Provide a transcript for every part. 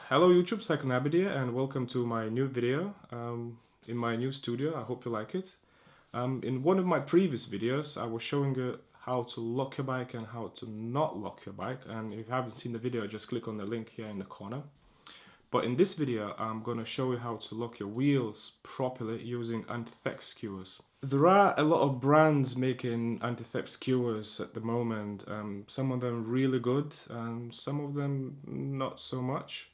Hello YouTube, Psychonabid here, and welcome to my new video in my new studio. I hope you like it. In one of my previous videos I was showing you how to lock your bike and how to not lock your bike, and if you haven't seen the video just click on the link here in the corner. But in this video I'm going to show you how to lock your wheels properly using anti-theft skewers. There are a lot of brands making anti-theft skewers at the moment. Some of them really good and some of them not so much.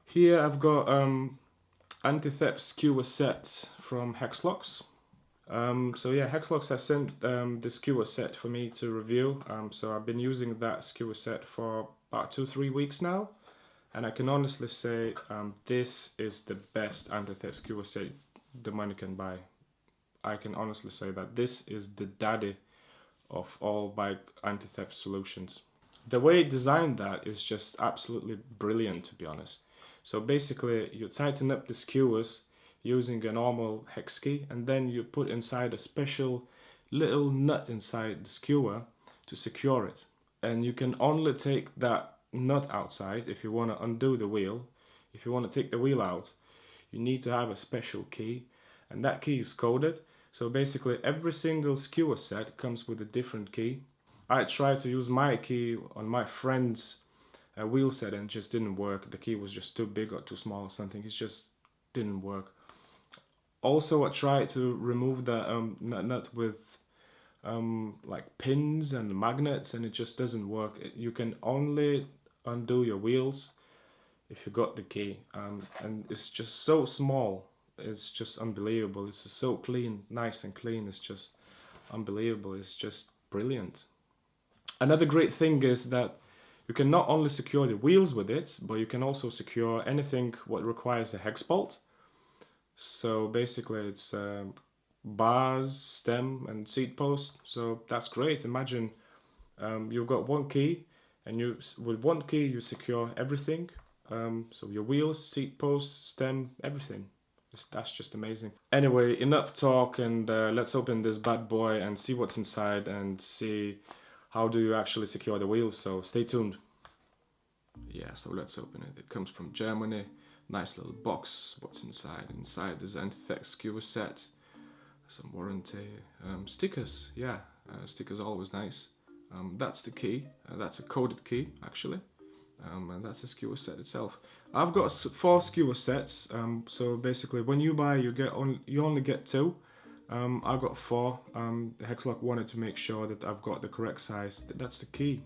Here I've got anti-theft skewer set from Hexlox. So yeah, Hexlox has sent the skewer set for me to review. So I've been using that skewer set for about 2-3 weeks now, and I can honestly say this is the best anti-theft skewer set the money can buy. I can honestly say that this is the daddy of all bike anti-theft solutions. The way it designed that is just absolutely brilliant, to be honest. So basically you tighten up the skewers using a normal hex key, and then you put inside a special little nut inside the skewer to secure it. And you can only take that nut outside if you want to undo the wheel. If you want to take the wheel out, you need to have a special key, and that key is coded. So basically every single skewer set comes with a different key. I tried to use my key on my friend's wheel set and it just didn't work. The key was just too big or too small or something. It just didn't work. Also I tried to remove the nut with like pins and magnets, and it just doesn't work. You can only undo your wheels if you got the key, and it's just so small. It's just unbelievable. It's so clean, nice and clean. It's just unbelievable. It's just brilliant. Another great thing is that you can not only secure the wheels with it, but you can also secure anything what requires a hex bolt. So basically it's bars, stem and seat post. So that's great. Imagine you've got one key, and with one key you secure everything. So your wheels, seat post, stem, everything. That's just amazing. Anyway, enough talk, and let's open this bad boy and see what's inside and see how do you actually secure the wheels. So stay tuned. Yeah, so let's open it. It comes from Germany. Nice little box. What's inside? Inside there's an anti-theft skewer set, some warranty, stickers. Yeah, stickers are always nice. That's the key. That's a coded key actually. And that's a skewer set itself. I've got 4 skewer sets. So basically, when you buy, you only get 2. I got 4. Hexlox wanted to make sure that I've got the correct size. That's the key,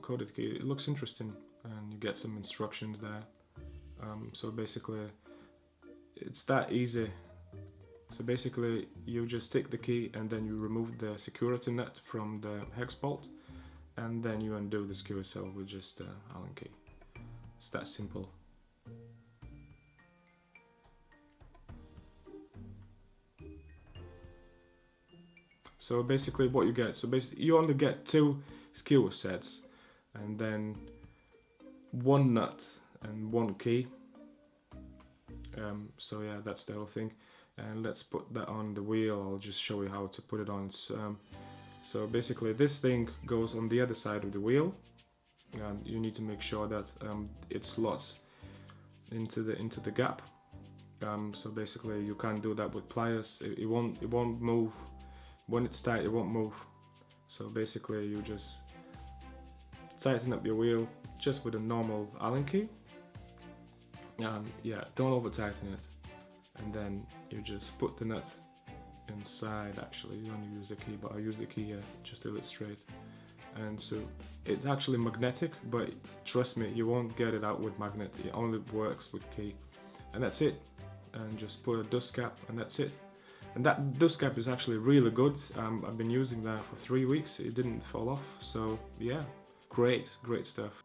coded key. It looks interesting, and you get some instructions there. So basically, it's that easy. So basically, you just take the key and then you remove the security nut from the hex bolt, and then you undo the skewer cell with just Allen key. It's that simple. So basically what you get, you only get 2 skewer sets, and then 1 nut and 1 key. So yeah, that's the whole thing. And let's put that on the wheel. I'll just show you how to put it on. So basically this thing goes on the other side of the wheel, and you need to make sure that it slots into the gap. So basically you can't do that with pliers. It won't move. When it's tight, it won't move. So basically you just tighten up your wheel just with a normal Allen key. Yeah, don't over tighten it. And then you just put the nut inside. Actually, you don't use the key, but I use the key here just to illustrate. And so it's actually magnetic, but trust me, you won't get it out with magnet. It only works with key. And that's it. And just put a dust cap, and that's it. And that dust cap is actually really good. I've been using that for 3 weeks. It didn't fall off. So yeah, great stuff.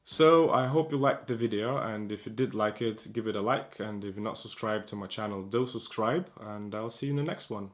So I hope you liked the video, and if you did like it, give it a like, and if you're not subscribed to my channel, do subscribe, and I'll see you in the next one.